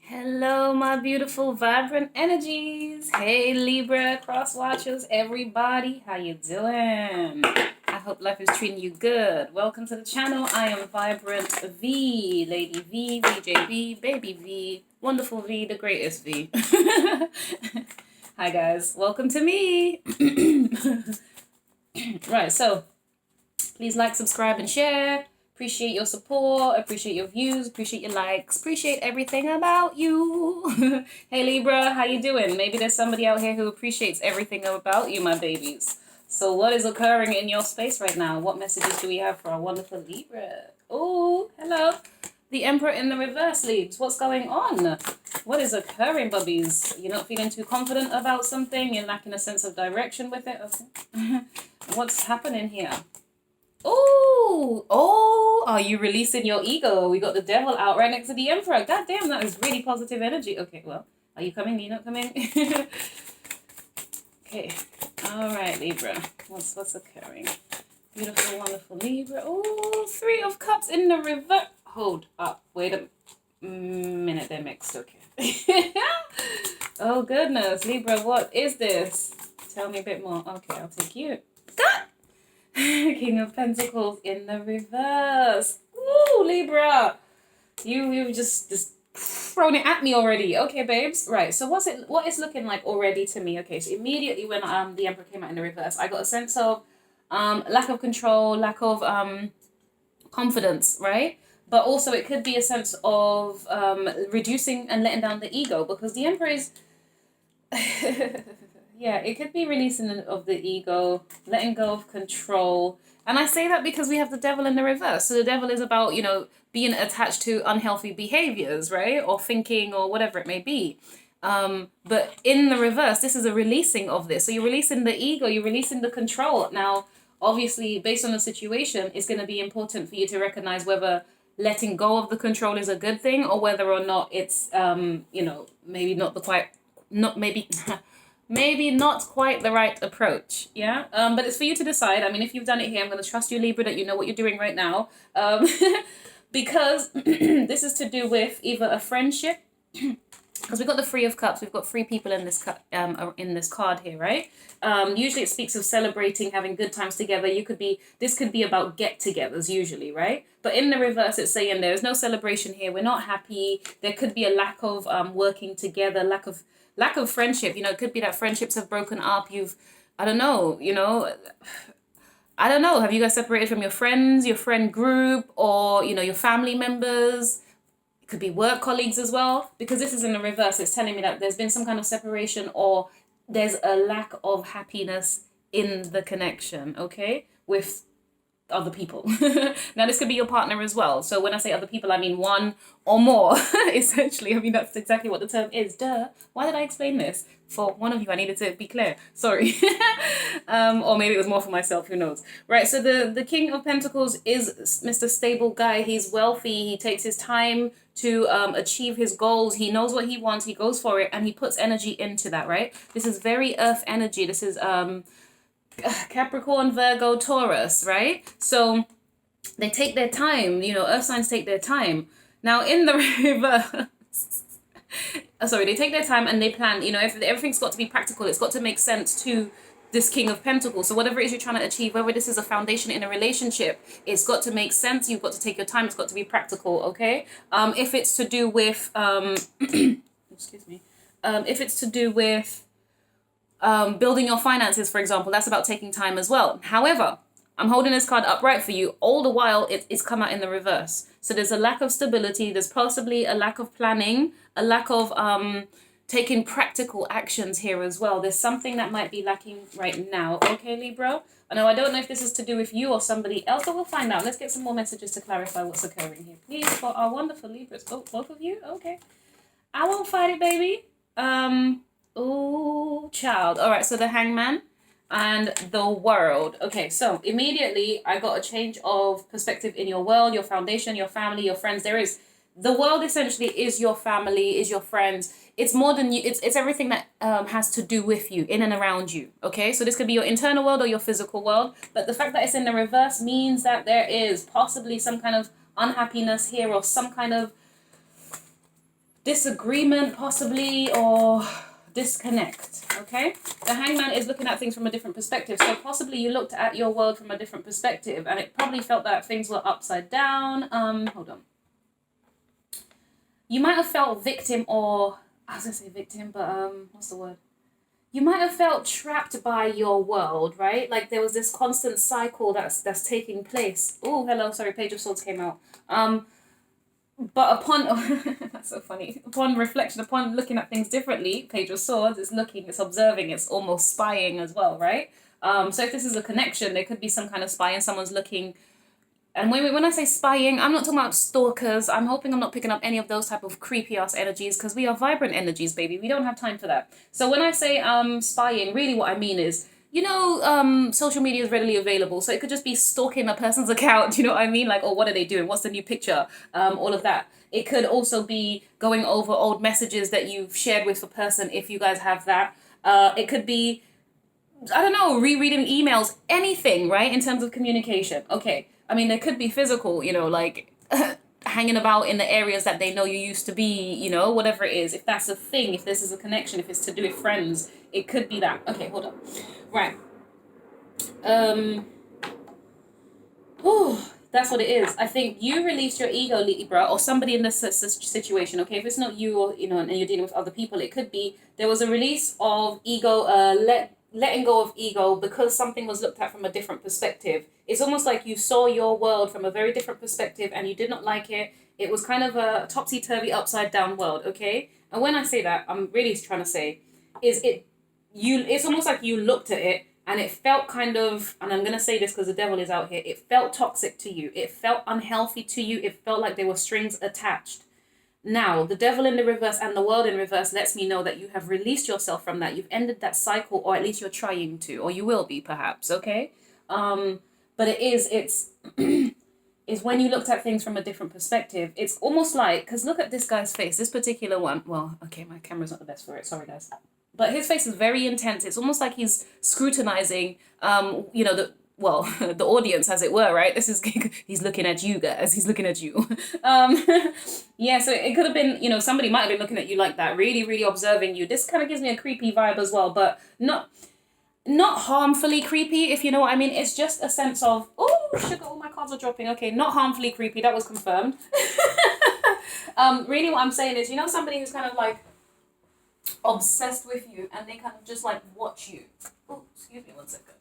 Hello, my beautiful, vibrant energies. Hey, Libra, crosswatchers, everybody. How you doing? I hope life is treating you good. Welcome to the channel. I am Vibrant V, Lady V, VJV, Baby V, Wonderful V, the greatest V. Hi, guys. Welcome to me. Right, so please like, subscribe, and share. Appreciate your support, appreciate your views, appreciate your likes, appreciate everything about you. Hey Libra, how you doing? Maybe there's somebody out here who appreciates everything about you, my babies. So what is occurring in your space right now? What messages do we have for our wonderful Libra? Oh, hello. The Emperor in the reverse, Libs. What's going on? What is occurring, bubbies? You're not feeling too confident about something? You're lacking a sense of direction with it? Okay. What's happening here? Oh, are you releasing your ego? We got the devil out right next to the Emperor. God damn, that is really positive energy. Okay, well, are you coming? Are you not coming? Okay, all right, Libra. What's occurring? Beautiful, wonderful Libra. Oh, Three of Cups in the reverse. Hold up. Wait a minute. They're mixed. Okay. Oh, goodness. Libra, what is this? Tell me a bit more. Okay, I'll take you. King of Pentacles in the reverse. Woo, Libra. You've just thrown it at me already. Okay, babes. Right. So what is looking like already to me? Okay, so immediately when the Emperor came out in the reverse, I got a sense of lack of control, lack of confidence, right? But also it could be a sense of reducing and letting down the ego, because the Emperor is yeah, it could be releasing of the ego, letting go of control. And I say that because we have the devil in the reverse. So the devil is about, being attached to unhealthy behaviors, right? Or thinking or whatever it may be. But in the reverse, this is a releasing of this. So you're releasing the ego, you're releasing the control. Now, obviously, based on the situation, it's going to be important for you to recognize whether letting go of the control is a good thing or whether or not it's, maybe not the quite, not maybe... maybe not quite the right approach, yeah? But it's for you to decide. I mean, if you've done it here, I'm going to trust you, Libra, that you know what you're doing right now. Because this is to do with either a friendship, because we've got the Three of Cups, we've got three people in this in this card here, right? Usually it speaks of celebrating, having good times together. This could be about get-togethers usually, right? But in the reverse, it's saying there's no celebration here. We're not happy. There could be a lack of working together, lack of friendship. It could be that friendships have broken up. I don't know, have you guys separated from your friends, your friend group, or, your family members? It could be work colleagues as well, because this is in the reverse. It's telling me that there's been some kind of separation or there's a lack of happiness in the connection, okay, with other people. Now this could be your partner as well. So when I say other people, I mean one or more. Essentially, I mean that's exactly what the term is. Duh. Why did I explain this? For one of you, I needed to be clear. Sorry. Or maybe it was more for myself. Who knows? Right. So the King of Pentacles is Mr. Stable guy. He's wealthy. He takes his time to achieve his goals. He knows what he wants. He goes for it, and he puts energy into that. Right. This is very Earth energy. This is Capricorn, Virgo, Taurus, right? So they take their time, earth signs take their time. Now in the reverse, they take their time and they plan, if everything's got to be practical, it's got to make sense to this King of Pentacles. So whatever it is you're trying to achieve, whether this is a foundation in a relationship, it's got to make sense. You've got to take your time. It's got to be practical, okay? If it's to do with, excuse me, if it's to do with building your finances, for example, that's about taking time as well. However, I'm holding this card upright for you. All the while, it's come out in the reverse. So there's a lack of stability. There's possibly a lack of planning, a lack of taking practical actions here as well. There's something that might be lacking right now. Okay, Libra? I don't know if this is to do with you or somebody else, but we'll find out. Let's get some more messages to clarify what's occurring here. Please, for our wonderful Libras. Oh, both of you? Okay. I won't fight it, baby. Oh, child. All right, so the Hangman and the World. Okay, so immediately I got a change of perspective in your world, your foundation, your family, your friends. The world essentially is your family, is your friends. It's more than you. It's everything that has to do with you, in and around you. Okay, so this could be your internal world or your physical world. But the fact that it's in the reverse means that there is possibly some kind of unhappiness here or some kind of disagreement possibly, or disconnect. Okay, the Hangman is looking at things from a different perspective, so possibly you looked at your world from a different perspective and it probably felt that things were upside down. Hold on, you might have felt victim, or I was gonna say victim, but what's the word, you might have felt trapped by your world, right? Like there was this constant cycle that's taking place. Oh, hello, sorry, Page of Swords came out. But upon, that's so funny, upon reflection, upon looking at things differently, Page of Swords, it's looking, it's observing, it's almost spying as well, right? So if this is a connection, there could be some kind of spying, someone's looking. And when I say spying, I'm not talking about stalkers. I'm hoping I'm not picking up any of those type of creepy ass energies, because we are vibrant energies, baby. We don't have time for that. So when I say spying, really what I mean is, you know, social media is readily available. So it could just be stalking a person's account. You know what I mean? Like, oh, what are they doing? What's the new picture? All of that. It could also be going over old messages that you've shared with a person, if you guys have that. It could be, I don't know, rereading emails, anything, right? In terms of communication. Okay. I mean, there could be physical, you know, like hanging about in the areas that they know you used to be, you know, whatever it is. If that's a thing, if this is a connection, if it's to do with friends, it could be that. Okay, hold on. Right. That's what it is. I think you released your ego, Libra, or somebody in this situation, okay? If it's not you, or, you know, and you're dealing with other people, it could be there was a release of ego, letting go of ego because something was looked at from a different perspective. It's almost like you saw your world from a very different perspective and you did not like it. It was kind of a topsy-turvy, upside-down world, okay? And when I say that, I'm really trying to say, it's almost like you looked at it and it felt kind of, and I'm going to say this because the devil is out here, it felt toxic to you. It felt unhealthy to you. It felt like there were strings attached. Now, the devil in the reverse and the world in reverse lets me know that you have released yourself from that. You've ended that cycle, or at least you're trying to, or you will be perhaps, okay? But it's when you looked at things from a different perspective. It's almost like, because look at this guy's face, this particular one. Well, okay, my camera's not the best for it. Sorry, guys. But his face is very intense. It's almost like he's scrutinizing, you know, the audience, as it were, right? This is, he's looking at you guys. He's looking at you. Yeah, so it could have been, you know, somebody might have been looking at you like that, really, really observing you. This kind of gives me a creepy vibe as well, but not harmfully creepy, if you know what I mean. It's just a sense of, oh, sugar, all my cards are dropping. Okay, not harmfully creepy. That was confirmed. Really what I'm saying is, you know, somebody who's kind of like obsessed with you and they kind of just like watch you. Oh, excuse me 1 second.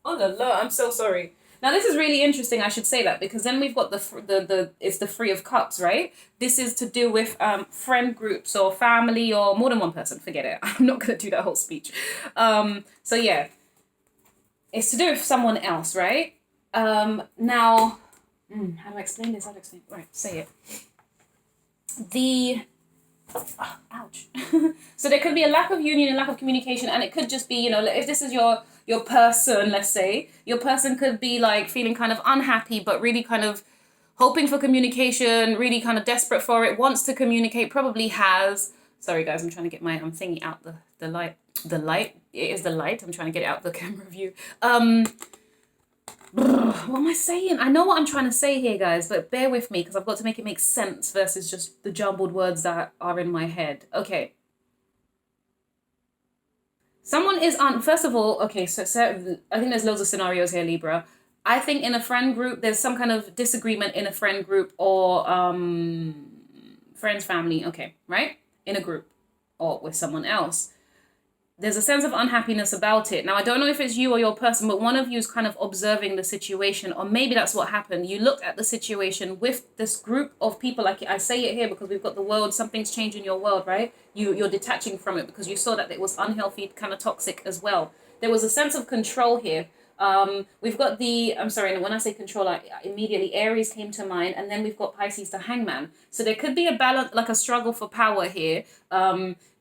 Oh la la, I'm so sorry. Now this is really interesting, I should say that, because then we've got it's the Three of Cups, right? This is to do with friend groups or family or more than one person. Forget it. I'm not going to do that whole speech. So yeah, it's to do with someone else, right? Now, how do I explain this? Right, say it. Ouch. So there could be a lack of union, a lack of communication, and it could just be, you know, if this is your person, let's say, your person could be like feeling kind of unhappy, but really kind of hoping for communication, really kind of desperate for it, wants to communicate, probably has. Sorry guys, I'm trying to get my thingy out the light. The light, it is the light. I'm trying to get it out the camera view. What am I saying? I know what I'm trying to say here, guys, but bear with me because I've got to make it make sense versus just the jumbled words that are in my head. Okay. Someone is first of all, okay, so I think there's loads of scenarios here, Libra. I think in a friend group, there's some kind of disagreement in a friend group or friends, family, okay, right? In a group or with someone else. There's a sense of unhappiness about it. Now, I don't know if it's you or your person, but one of you is kind of observing the situation, or maybe that's what happened. You looked at the situation with this group of people. Like I say it here because we've got the world, something's changed in your world, right? You're detaching from it because you saw that it was unhealthy, kind of toxic as well. There was a sense of control here. We've got I'm sorry, when I say control, immediately Aries came to mind, and then we've got Pisces, the Hangman. So there could be a balance, like a struggle for power here.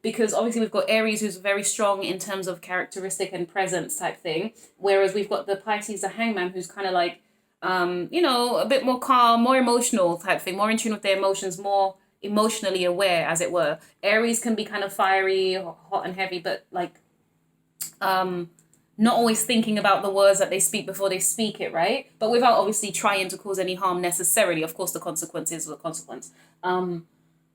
Because obviously we've got Aries, who's very strong in terms of characteristic and presence type thing. Whereas we've got the Pisces, the Hangman, who's kind of like, you know, a bit more calm, more emotional type thing, more in tune with their emotions, more emotionally aware, as it were. Aries can be kind of fiery, hot and heavy, but like, not always thinking about the words that they speak before they speak it, right? But without obviously trying to cause any harm necessarily. Of course, the consequence is the consequence.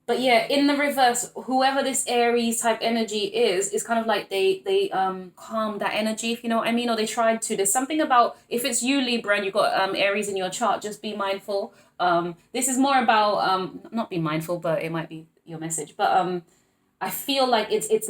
But yeah, in the reverse, whoever this Aries type energy is kind of like they calm that energy, if you know what I mean, or they tried to. There's something about, if it's you, Libra, and you've got Aries in your chart, just be mindful. This is more about not be mindful, but it might be your message. But I feel like it's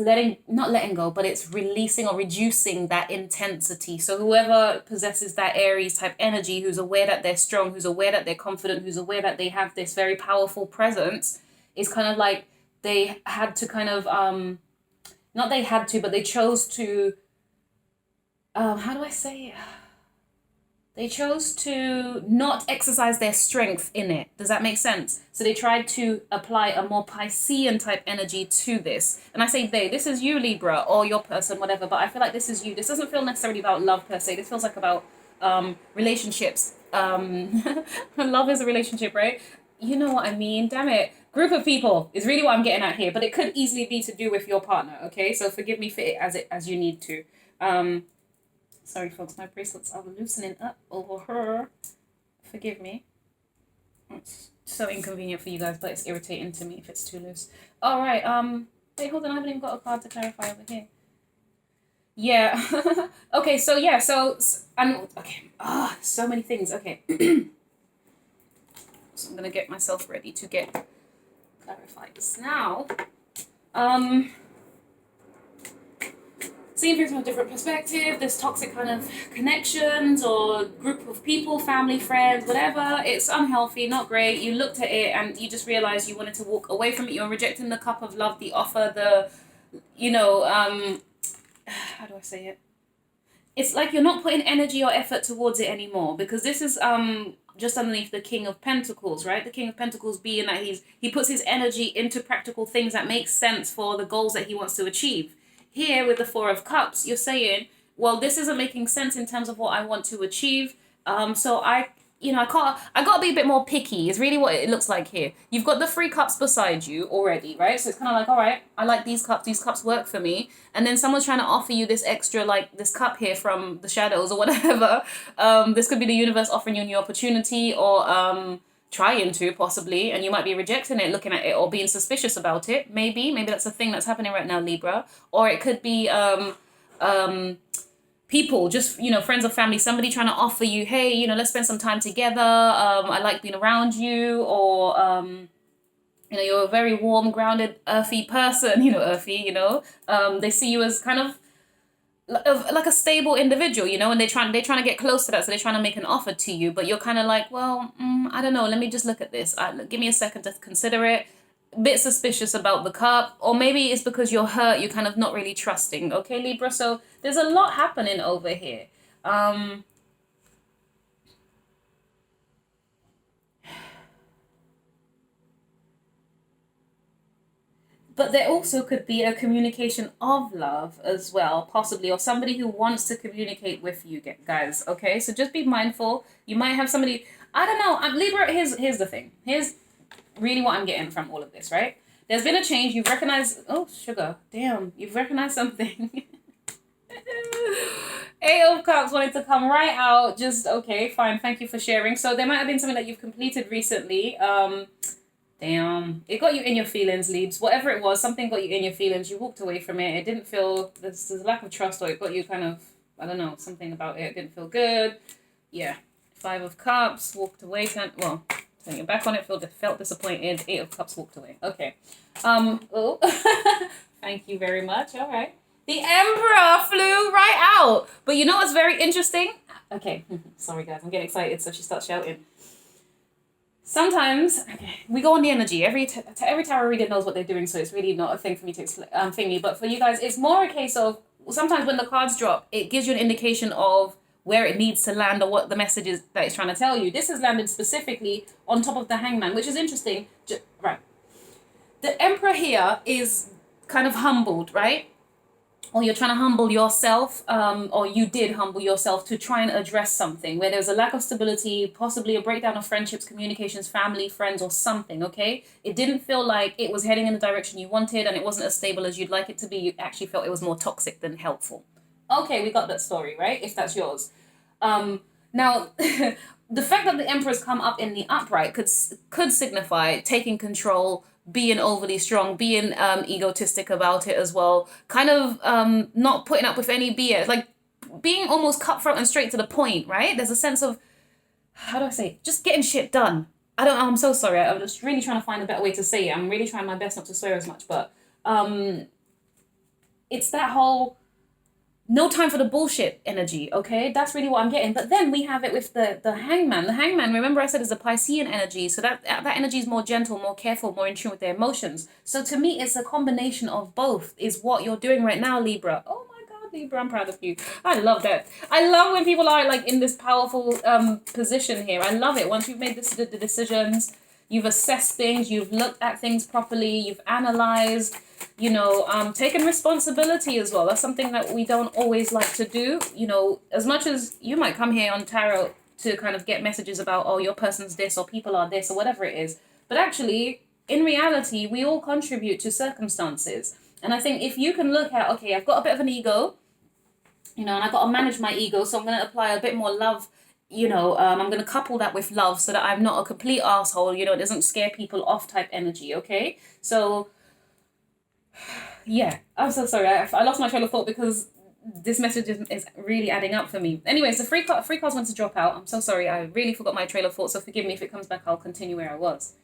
not letting go, but it's releasing or reducing that intensity. So whoever possesses that Aries type energy, who's aware that they're strong, who's aware that they're confident, who's aware that they have this very powerful presence, is kind of like they had to kind of not they had to, but they chose to how do I say it? They chose to not exercise their strength in it. Does that make sense? So they tried to apply a more Piscean type energy to this. And I say they, this is you, Libra, or your person, whatever, but I feel like this is you. This doesn't feel necessarily about love per se. This feels like about relationships. Love is a relationship, right? You know what I mean? Damn it. Group of people is really what I'm getting at here, but it could easily be to do with your partner, okay? So forgive me for it as you need to. Sorry, folks, my bracelets are loosening up over her. Forgive me. It's so inconvenient for you guys, but it's irritating to me if it's too loose. All right. Wait, hold on. I haven't even got a card to clarify over here. Yeah. Okay. So yeah. So and okay. So many things. Okay. So I'm gonna get myself ready to get clarified this now. Seeing things from a different perspective, this toxic kind of connections or group of people, family, friends, whatever, it's unhealthy, not great. You looked at it and you just realized you wanted to walk away from it. You're rejecting the cup of love, the offer, the, how do I say it? It's like you're not putting energy or effort towards it anymore, because this is just underneath the King of Pentacles, right? The King of Pentacles being that he puts his energy into practical things that make sense for the goals that he wants to achieve. Here with the Four of Cups, you're saying, well, this isn't making sense in terms of what I want to achieve. So I gotta be a bit more picky is really what it looks like here. You've got the 3 cups beside you already, right? So it's kind of like, all right, I like these cups work for me. And then someone's trying to offer you this extra, like this cup here from the shadows or whatever. This could be the universe offering you a new opportunity, or trying to possibly, and you might be rejecting it, looking at it, or being suspicious about it. Maybe that's a thing that's happening right now, Libra. Or it could be people, just, friends or family, somebody trying to offer you, hey, let's spend some time together. I like being around you, or you're a very warm, grounded, earthy person, they see you as kind of like a stable individual, and they're trying to get close to that, so they're trying to make an offer to you, but you're kind of like, well, I don't know, let me just look at this, give me a second to consider it. A bit suspicious about the cup, or maybe it's because you're hurt, you're kind of not really trusting. Okay, Libra, so there's a lot happening over here. But there also could be a communication of love as well, possibly, or somebody who wants to communicate with you guys, okay? So just be mindful. You might have somebody, I don't know, Libra, here's the thing. Here's really what I'm getting from all of this, right? There's been a change. You've recognized, oh, sugar, damn, you've recognized something. 8 of Cups wanted to come right out. Just, okay, fine, thank you for sharing. So there might have been something that you've completed recently. Damn, it got you in your feelings, Leaves. Whatever it was, something got you in your feelings. You walked away from it. It didn't feel, there's a lack of trust, or it got you kind of, I don't know, something about it. It didn't feel good. Yeah, 5 of Cups, walked away. Well, turning back on it, felt disappointed. 8 of Cups, walked away. Okay. Oh, thank you very much. All right. The Emperor flew right out. But you know what's very interesting? Okay, sorry guys, I'm getting excited, so she starts shouting. Sometimes, okay, we go on the energy. Every tarot reader knows what they're doing, so it's really not a thing for me to thingy. But for you guys, it's more a case of, sometimes when the cards drop, it gives you an indication of where it needs to land, or what the message is that it's trying to tell you. This has landed specifically on top of the Hangman, which is interesting. Right. The Emperor here is kind of humbled, right? Or you're trying to humble yourself, or you did humble yourself to try and address something where there's a lack of stability, possibly a breakdown of friendships, communications, family, friends, or something, okay? It didn't feel like it was heading in the direction you wanted, and it wasn't as stable as you'd like it to be. You actually felt it was more toxic than helpful. Okay, we got that story, right? If that's yours. Now, the fact that the Emperor's come up in the upright could signify taking control, being overly strong, being egotistic about it as well, kind of not putting up with any BS, like being almost cutthroat and straight to the point, right? There's a sense of, how do I say, just getting shit done. I don't know, I'm so sorry. I'm just really trying to find a better way to say it. I'm really trying my best not to swear as much, but it's that whole no time for the bullshit energy, okay? That's really what I'm getting. But then we have it with the hangman. The hangman, remember I said, is a Piscean energy. So that energy is more gentle, more careful, more in tune with their emotions. So to me, it's a combination of both is what you're doing right now, Libra. Oh my God, Libra, I'm proud of you. I love that. I love when people are like in this powerful position here. I love it. Once you've made the decisions, you've assessed things, you've looked at things properly, you've analyzed, you know, taking responsibility as well. That's something that we don't always like to do. You know, as much as you might come here on tarot to kind of get messages about, oh, your person's this or people are this or whatever it is. But actually, in reality, we all contribute to circumstances. And I think if you can look at, okay, I've got a bit of an ego, you know, and I've got to manage my ego. So I'm going to apply a bit more love. You know, I'm going to couple that with love so that I'm not a complete asshole. You know, it doesn't scare people off type energy. Okay. So yeah, I'm so sorry. I lost my train of thought because this message is really adding up for me. Anyways, the free cards went to drop out. I'm so sorry. I really forgot my trail of thought. So forgive me if it comes back. I'll continue where I was.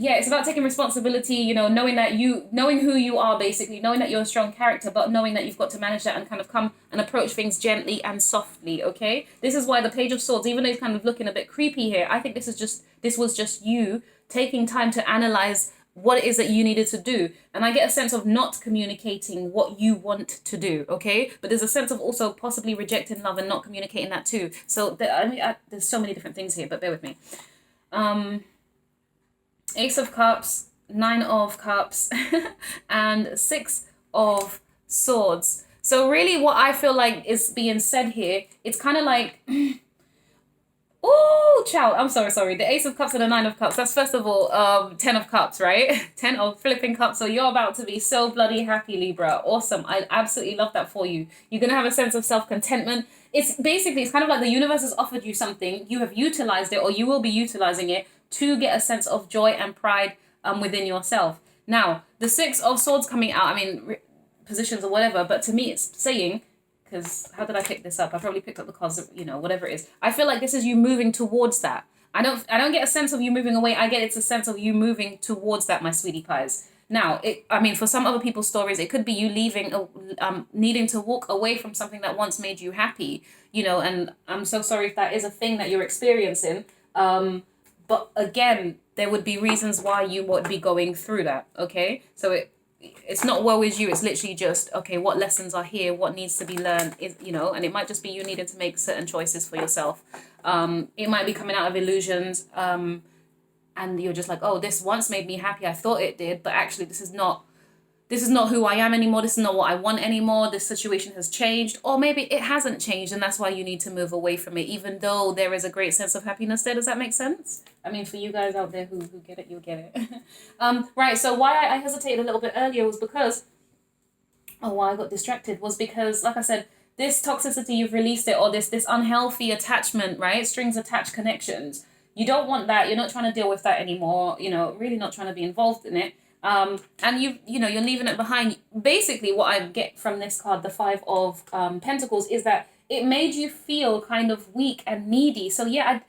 Yeah, it's about taking responsibility, you know, knowing who you are, basically, knowing that you're a strong character, but knowing that you've got to manage that and kind of come and approach things gently and softly, okay? This is why the Page of Swords, even though it's kind of looking a bit creepy here, I think this was just you taking time to analyze what it is that you needed to do. And I get a sense of not communicating what you want to do, okay? But there's a sense of also possibly rejecting love and not communicating that too. So there's so many different things here, but bear with me. Ace of Cups, Nine of Cups, and Six of Swords. So really what I feel like is being said here, it's kind of like, oh, child, I'm sorry. The Ace of Cups and the Nine of Cups. That's first of all, 10 of Cups, right? 10 of flipping cups. So you're about to be so bloody happy, Libra. Awesome. I absolutely love that for you. You're going to have a sense of self-contentment. It's kind of like the universe has offered you something. You have utilized it, or you will be utilizing it to get a sense of joy and pride within yourself. Now, the Six of Swords coming out, I mean, positions or whatever, but to me it's saying, because how did I pick this up? I probably picked up the cards, you know, whatever it is. I feel like this is you moving towards that. I don't get a sense of you moving away. I get it's a sense of you moving towards that, my sweetie pies. Now, for some other people's stories, it could be you leaving, needing to walk away from something that once made you happy, you know, and I'm so sorry if that is a thing that you're experiencing. But again, there would be reasons why you would be going through that, okay? So it's not woe is you, it's literally just, okay, what lessons are here, what needs to be learned, you know, and it might just be you needing to make certain choices for yourself. It might be coming out of illusions, and you're just like, oh, this once made me happy, I thought it did, but actually this is not who I am anymore. This is not what I want anymore. This situation has changed. Or maybe it hasn't changed and that's why you need to move away from it, even though there is a great sense of happiness there. Does that make sense? I mean, for you guys out there who get it, you'll get it. Right, so why I hesitated a little bit earlier was because, why I got distracted was because, like I said, this toxicity, you've released it, or this unhealthy attachment, right? Strings attached connections. You don't want that. You're not trying to deal with that anymore. You know, really not trying to be involved in it. And you're leaving it behind. Basically, what I get from this card, the Five of Pentacles, is that it made you feel kind of weak and needy. So yeah,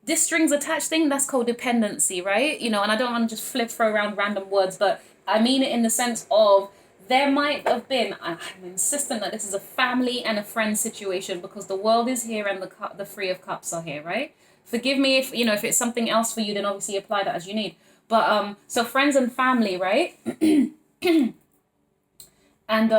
this strings attached thing, that's codependency, right? You know, and I don't want to just throw around random words, but I mean it in the sense of there might have been, I'm insistent that this is a family and a friend situation because the World is here and the Three of Cups are here, right? Forgive me if it's something else for you, then obviously apply that as you need. But so friends and family, right? And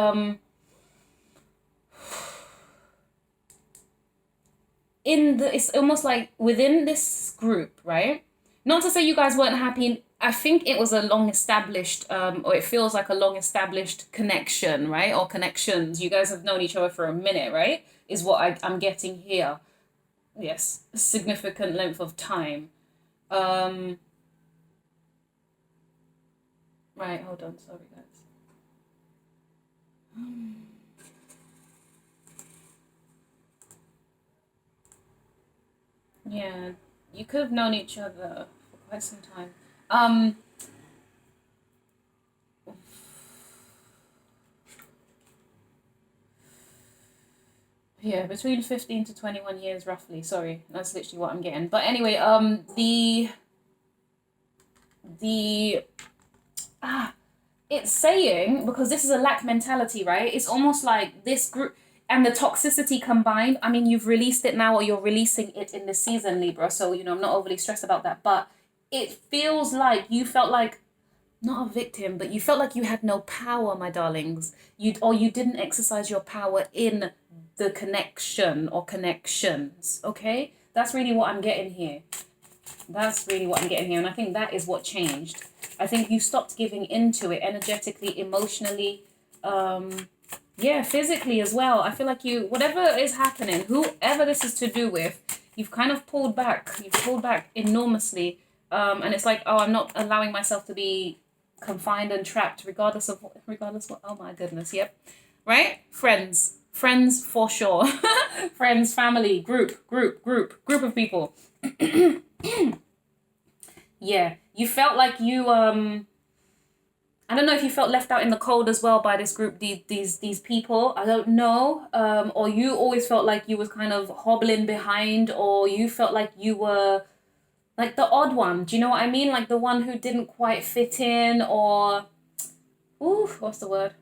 it's almost like within this group, right? Not to say you guys weren't happy. I think it was a long established, or it feels like a long established connection, right? Or connections. You guys have known each other for a minute, right? Is what I'm getting here. Yes, a significant length of time. Right, hold on, sorry guys. Yeah, You could have known each other for quite some time. Yeah, between 15 to 21 years roughly. Sorry, that's literally what I'm getting. But anyway, it's saying, because this is a lack mentality, right? It's almost like this group and the toxicity combined. I mean, you've released it now, or you're releasing it in this season, Libra. So, I'm not overly stressed about that. But it feels like you felt like, not a victim, but you felt like you had no power, my darlings. You didn't exercise your power in the connection or connections, okay? That's really what I'm getting here. That's really what I'm getting here. And I think that is what changed. I think you stopped giving into it energetically, emotionally, physically as well. I feel like whatever is happening, whoever this is to do with, you've kind of pulled back. You've pulled back enormously. And it's like, I'm not allowing myself to be confined and trapped, regardless what, oh my goodness, yep. Right? Friends for sure. Friends, family, group of people. Yeah, you felt like you I don't know if you felt left out in the cold as well by this group, these people. I don't know. Or you always felt like you was kind of hobbling behind, or you felt like you were like the odd one. Do you know what I mean? Like the one who didn't quite fit in, or what's the word?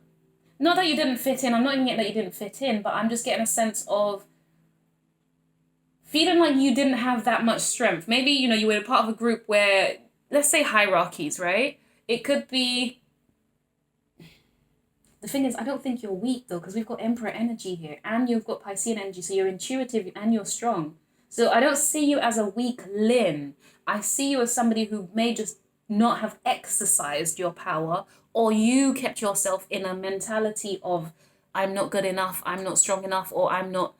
Not that you didn't fit in. I'm not even getting that you didn't fit in, but I'm just getting a sense of feeling like you didn't have that much strength. Maybe, you were a part of a group where, let's say hierarchies, right? It could be, the thing is, I don't think you're weak though, because we've got Emperor energy here, and you've got Piscean energy, so you're intuitive and you're strong. So I don't see you as a weak Lynn. I see you as somebody who may just not have exercised your power, or you kept yourself in a mentality of, I'm not good enough, I'm not strong enough, or I'm not,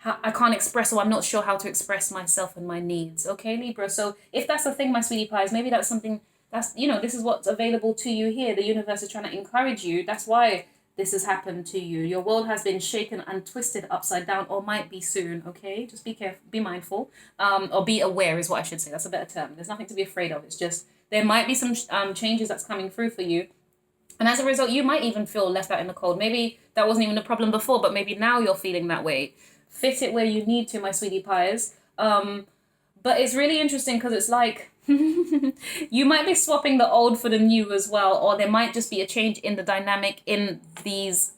I can't express, or I'm not sure how to express myself and my needs. Okay, Libra? So if that's the thing, my sweetie pies, maybe that's something that's, this is what's available to you here. The universe is trying to encourage you. That's why this has happened to you. Your world has been shaken and twisted upside down, or might be soon, okay? Just be careful, be mindful, or be aware is what I should say. That's a better term. There's nothing to be afraid of. It's just, there might be some changes that's coming through for you. And as a result, you might even feel left out in the cold. Maybe that wasn't even a problem before, but maybe now you're feeling that way. Fit it where you need to, my sweetie pies. But it's really interesting because it's like, you might be swapping the old for the new as well, or there might just be a change in the dynamic in these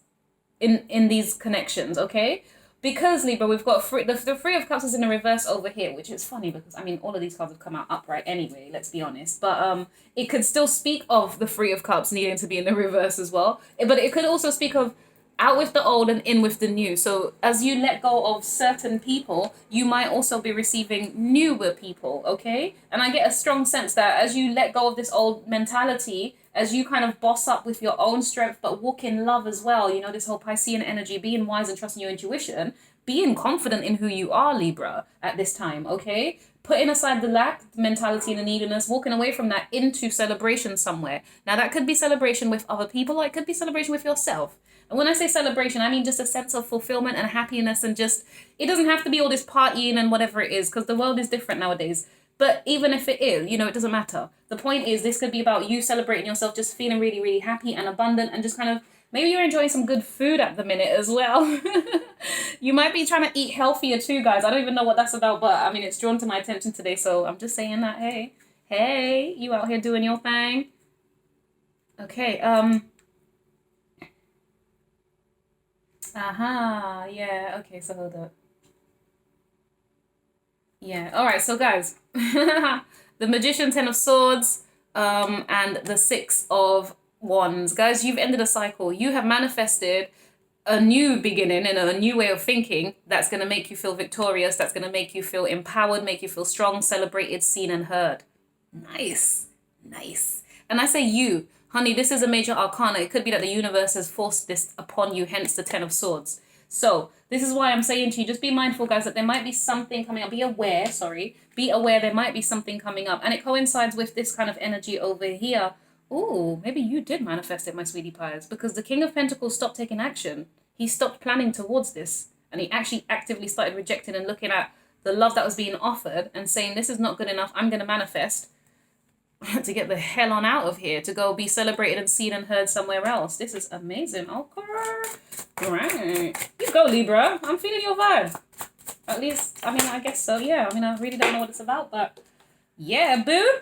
connections, okay? Because, Libra, we've got the Three of Cups is in the reverse over here, which is funny because, I mean, all of these cards have come out upright anyway, let's be honest. But it could still speak of the Three of Cups needing to be in the reverse as well. But it could also speak of out with the old and in with the new. So as you let go of certain people, you might also be receiving newer people, okay? And I get a strong sense that as you let go of this old mentality, as you kind of boss up with your own strength, but walk in love as well, this whole Piscean energy, being wise and trusting your intuition, being confident in who you are, Libra, at this time, okay? Putting aside the lack, the mentality and the neediness, walking away from that into celebration somewhere. Now, that could be celebration with other people, or it could be celebration with yourself. And when I say celebration, I mean just a sense of fulfillment and happiness, and just, it doesn't have to be all this partying and whatever it is, because the world is different nowadays. But even if it is, it doesn't matter. The point is, this could be about you celebrating yourself, just feeling really, really happy and abundant, and just kind of, maybe you're enjoying some good food at the minute as well. You might be trying to eat healthier too, guys. I don't even know what that's about, but I mean, it's drawn to my attention today, so I'm just saying that, hey, you out here doing your thing. Okay, yeah, okay, so hold up. Yeah, all right, so guys, the Magician, Ten of Swords, and the Six of Wands. Guys, you've ended a cycle. You have manifested a new beginning and a new way of thinking that's going to make you feel victorious, that's going to make you feel empowered, make you feel strong, celebrated, seen, and heard. Nice. And I say you, honey, this is a major arcana. It could be that the universe has forced this upon you, hence the Ten of Swords. So this is why I'm saying to you, just be mindful, guys, that there might be something coming up. Be aware there might be something coming up. And it coincides with this kind of energy over here. Ooh, maybe you did manifest it, my sweetie pies, because the King of Pentacles stopped taking action. He stopped planning towards this, and he actually actively started rejecting and looking at the love that was being offered and saying, this is not good enough, I'm going to manifest to get the hell on out of here, to go be celebrated and seen and heard somewhere else. This is amazing. Okay. Right. You go, Libra. I'm feeling your vibe. At least, I mean, I guess so, yeah. I mean, I really don't know what it's about, but yeah, boo.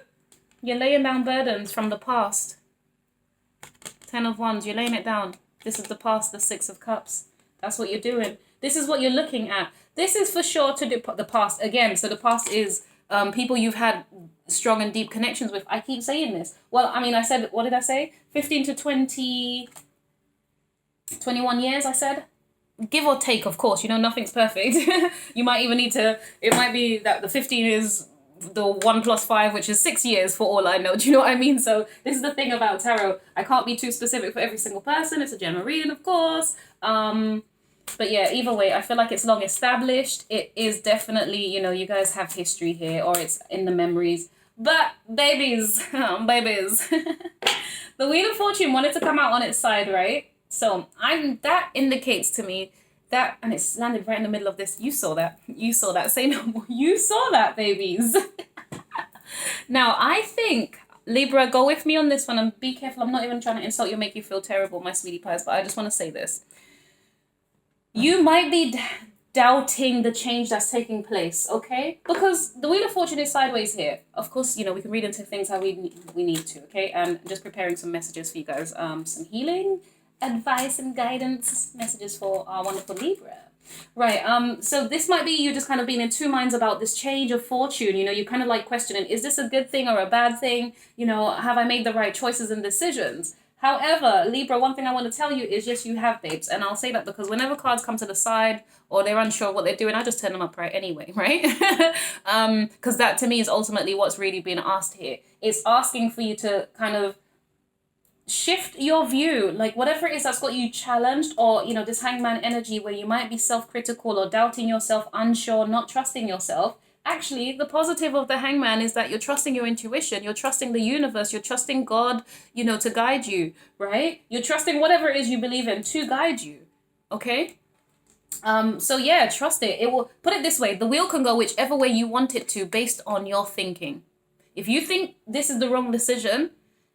You're laying down burdens from the past. 10 of Wands, you're laying it down. This is the past, the 6 of Cups. That's what you're doing. This is what you're looking at. This is for sure to do the past. Again, so the past is people you've had strong and deep connections with. I keep saying this. Well, I mean, I said, what did I say? 15 to 20, 21 years, I said. Give or take, of course. You know, nothing's perfect. You might even need to, it might be that the 15 is the 1 + 5, which is 6 years for all I know. Do you know what I mean? So this is the thing about tarot. I can't be too specific for every single person. It's a general reading, of course. But yeah, either way, I feel like it's long established. It is definitely, you know, you guys have history here, or it's in the memories. But babies, babies. The Wheel of Fortune wanted to come out on its side, right? So that indicates to me that, and it's landed right in the middle of this. You saw that. You saw that. Say no more. You saw that, babies. Now, I think, Libra, go with me on this one and be careful. I'm not even trying to insult you or make you feel terrible, my sweetie pies, but I just want to say this. You might be doubting the change that's taking place, okay? Because the Wheel of Fortune is sideways here. Of course, you know, we can read into things how we need to, okay? And just preparing some messages for you guys. Some healing, advice, and guidance messages for our wonderful Libra. Right, so this might be you just kind of being in two minds about this change of fortune. You know, you kind of like questioning, is this a good thing or a bad thing? You know, have I made the right choices and decisions? However, Libra, one thing I want to tell you is, yes, you have, babes. And I'll say that because whenever cards come to the side or they're unsure of what they're doing, I just turn them upright anyway, right? Because that, to me, is ultimately what's really being asked here. It's asking for you to kind of shift your view, like whatever it is that's got you challenged, or, you know, this hangman energy where you might be self-critical or doubting yourself, unsure, not trusting yourself. Actually, the positive of the hangman is that you're trusting your intuition, you're trusting the universe, you're trusting God, you know, to guide you, right? You're trusting whatever it is you believe in to guide you, okay? So yeah, trust it. It will, put it this way, the wheel can go whichever way you want it to based on your thinking. If you think this is the wrong decision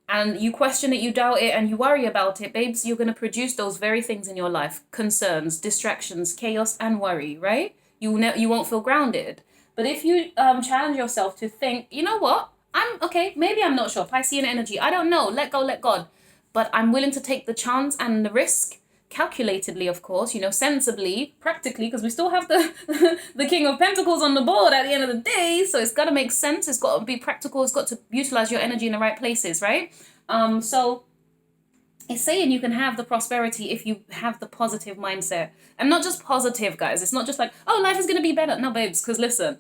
and you question it, you doubt it, and you worry about it, babes, you're going to produce those very things in your life. Concerns, distractions, chaos, and worry, right? You won't feel grounded. But if you challenge yourself to think, you know what? I'm okay, maybe I'm not sure. Piscean energy, I don't know. Let go, let God. But I'm willing to take the chance and the risk, calculatedly, of course, you know, sensibly, practically, because we still have the the King of Pentacles on the board at the end of the day. So it's got to make sense. It's got to be practical. It's got to utilize your energy in the right places, right? So it's saying you can have the prosperity if you have the positive mindset. And not just positive, guys. It's not just like, oh, life is going to be better. No, babes, because listen,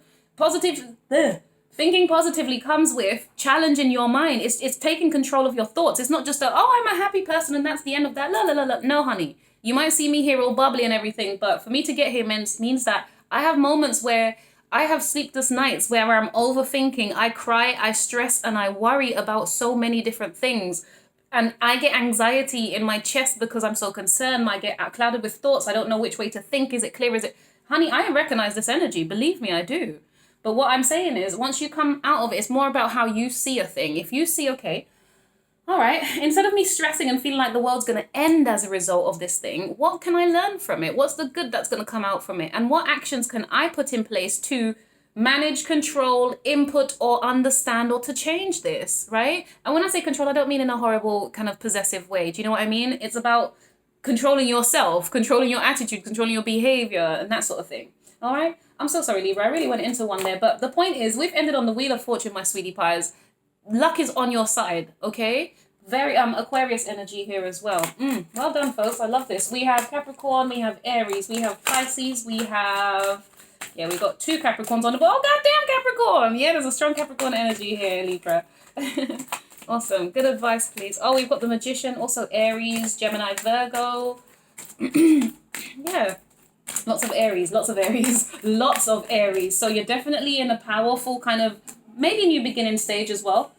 thinking positively comes with challenging your mind. It's taking control of your thoughts. It's not just a, oh, I'm a happy person and that's the end of that. La, la, la, la. No, honey. You might see me here all bubbly and everything, but for me to get here means that I have moments where I have sleepless nights where I'm overthinking. I cry, I stress, and I worry about so many different things. And I get anxiety in my chest because I'm so concerned. I get clouded with thoughts. I don't know which way to think. Is it clear? Is it... Honey, I recognize this energy. Believe me, I do. But what I'm saying is, once you come out of it, it's more about how you see a thing. If you see, okay, all right, instead of me stressing and feeling like the world's going to end as a result of this thing, what can I learn from it? What's the good that's going to come out from it? And what actions can I put in place to manage, control, input, or understand, or to change this, right? And when I say control, I don't mean in a horrible kind of possessive way. Do you know what I mean? It's about controlling yourself, controlling your attitude, controlling your behavior, and that sort of thing. All right? I'm so sorry, Libra. I really went into one there. But the point is, we've ended on the Wheel of Fortune, my sweetie pies. Luck is on your side, okay? Very Aquarius energy here as well. Well done, folks. I love this. We have Capricorn, we have Aries, we have Pisces, we have... Yeah, we got 2 Capricorns on the board. Oh, goddamn Capricorn! Yeah, there's a strong Capricorn energy here, Libra. Awesome. Good advice, please. Oh, we've got the Magician, also Aries, Gemini, Virgo. Yeah. Lots of Aries, lots of Aries, lots of Aries. So you're definitely in a powerful kind of, maybe new beginning stage as well.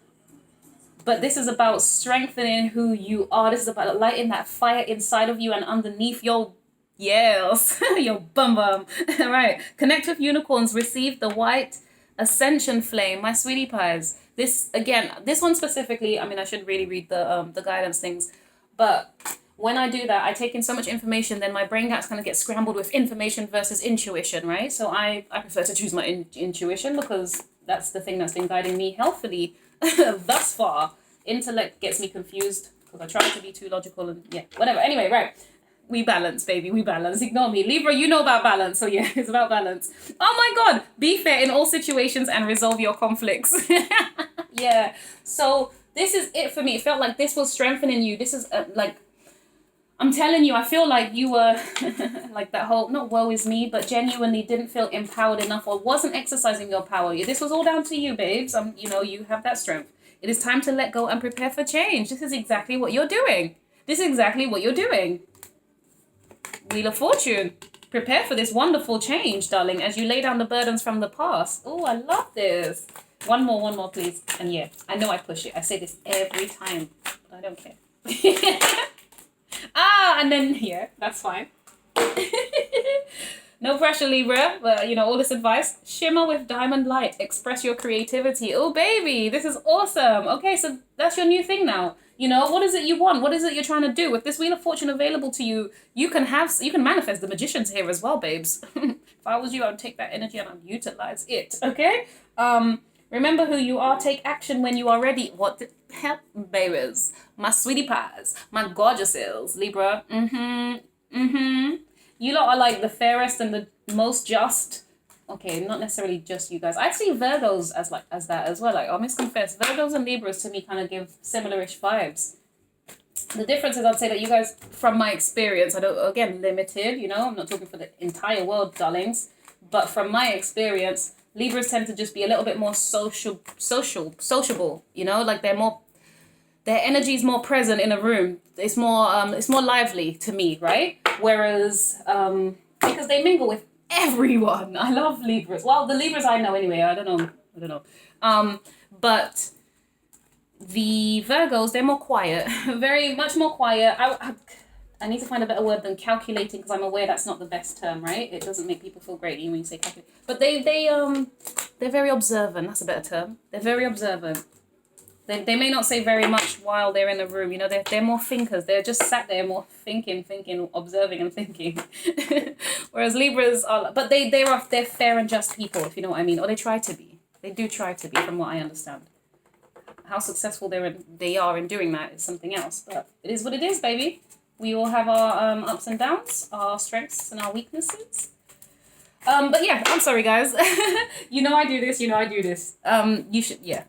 But this is about strengthening who you are. This is about lighting that fire inside of you and underneath your Yes, yo bum bum. All right, connect with unicorns. Receive the white ascension flame, my sweetie pies. This again, this one specifically. I mean, I should really read the guidance things, but when I do that, I take in so much information, then my brain gets kind of get scrambled with information versus intuition, right? So I prefer to choose my intuition because that's the thing that's been guiding me healthily thus far. Intellect gets me confused because I try to be too logical and yeah, whatever. Anyway, right. We balance, baby. We balance. Ignore me. Libra, you know about balance. So yeah, it's about balance. Oh my God. Be fair in all situations and resolve your conflicts. Yeah. So this is it for me. It felt like this was strengthening you. This is like, I'm telling you, I feel like you were like that whole, not woe is me, but genuinely didn't feel empowered enough or wasn't exercising your power. This was all down to you, babes. You know, you have that strength. It is time to let go and prepare for change. This is exactly what you're doing. This is exactly what you're doing. Wheel of Fortune. Prepare for this wonderful change, darling, as you lay down the burdens from the past. Oh, I love this. One more, please. And yeah, I know I push it. I say this every time, but I don't care. And then here, that's fine. No pressure, Libra, but you know, all this advice. Shimmer with diamond light. Express your creativity. Oh, baby, this is awesome. Okay, so that's your new thing now. You know, what is it you want? What is it you're trying to do? With this Wheel of Fortune available to you, you can manifest the magicians here as well, babes. If I was you, I would take that energy and I'd utilize it, okay? Remember who you are. Take action when you are ready. What the hell, babies? My sweetie pies. My gorgeouses, Libra. You lot are like the fairest and the most just. Okay, not necessarily just you guys. I see Virgos as that as well. Like, I'll misconfess, Virgos and Libras to me kind of give similar-ish vibes. The difference is I'd say that you guys, from my experience, I don't, again, limited, you know, I'm not talking for the entire world, darlings, but from my experience, Libras tend to just be a little bit more sociable, you know, like their energy is more present in a room. It's more lively to me, right? Whereas, because they mingle with everyone. I love Libras. Well, the Libras I know anyway. I don't know. But the Virgos, they're more quiet. Very much more quiet. I need to find a better word than calculating because I'm aware that's not the best term, right? It doesn't make people feel great even when you say calculate. But they're very observant. That's a better term. They're very observant. They may not say very much while they're in the room. You know, they're more thinkers. They're just sat there more thinking, observing and thinking. Whereas Libras are, but they're fair and just people, if you know what I mean. Or they try to be. They do try to be, from what I understand. How successful they are in doing that is something else. But it is what it is, baby. We all have our ups and downs, our strengths and our weaknesses. But yeah, I'm sorry, guys. You know I do this. You should, yeah.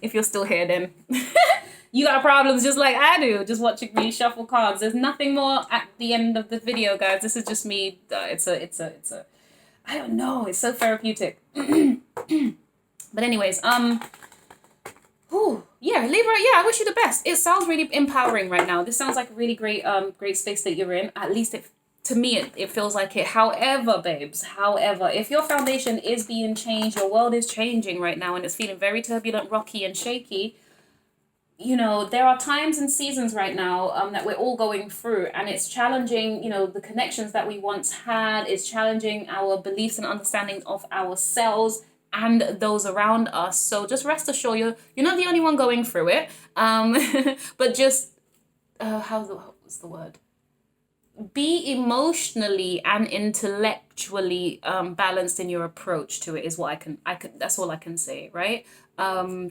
If you're still here, then you got problems just like I do. Just watching me shuffle cards. There's nothing more at the end of the video, guys. This is just me. It's a. I don't know. It's so therapeutic. But anyways, yeah, Libra. Yeah, I wish you the best. It sounds really empowering right now. This sounds like a really great space that you're in. At least to me, it feels like it. However, babes, if your foundation is being changed, your world is changing right now and it's feeling very turbulent, rocky and shaky, you know, there are times and seasons right now that we're all going through, and it's challenging, you know, the connections that we once had. It's challenging our beliefs and understanding of ourselves and those around us. So just rest assured, you're not the only one going through it. But just, what's the word? Be emotionally and intellectually balanced in your approach to it is what I can that's all I can say, right?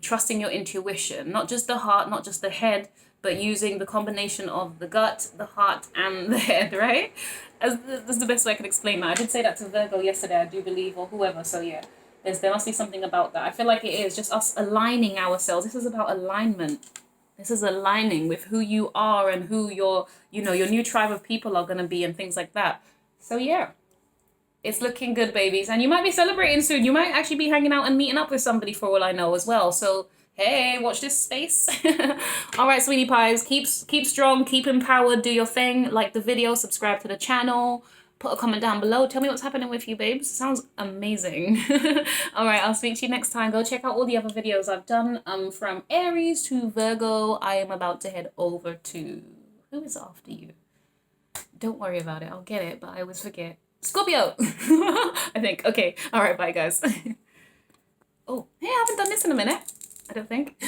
Trusting your intuition, not just the heart, not just the head, but using the combination of the gut, the heart, and the head, right? That's the best way I can explain that. I did say that to Virgo yesterday, I do believe, or whoever, so yeah. There must be something about that. I feel like it is just us aligning ourselves. This is about alignment. This is aligning with who you are and who your new tribe of people are going to be and things like that. So yeah, it's looking good, babies. And you might be celebrating soon. You might actually be hanging out and meeting up with somebody for all I know as well. So, hey, watch this space. All right, sweetie pies, keep strong, keep empowered, do your thing. Like the video, subscribe to the channel. Put a comment down below. Tell me what's happening with you, babes. Sounds amazing. All right, I'll speak to you next time. Go check out all the other videos I've done. From Aries to Virgo. I am about to head over to... Who is after you? Don't worry about it. I'll get it, but I always forget. Scorpio! I think. Okay. All right. Bye, guys. Oh, hey, I haven't done this in a minute. I don't think.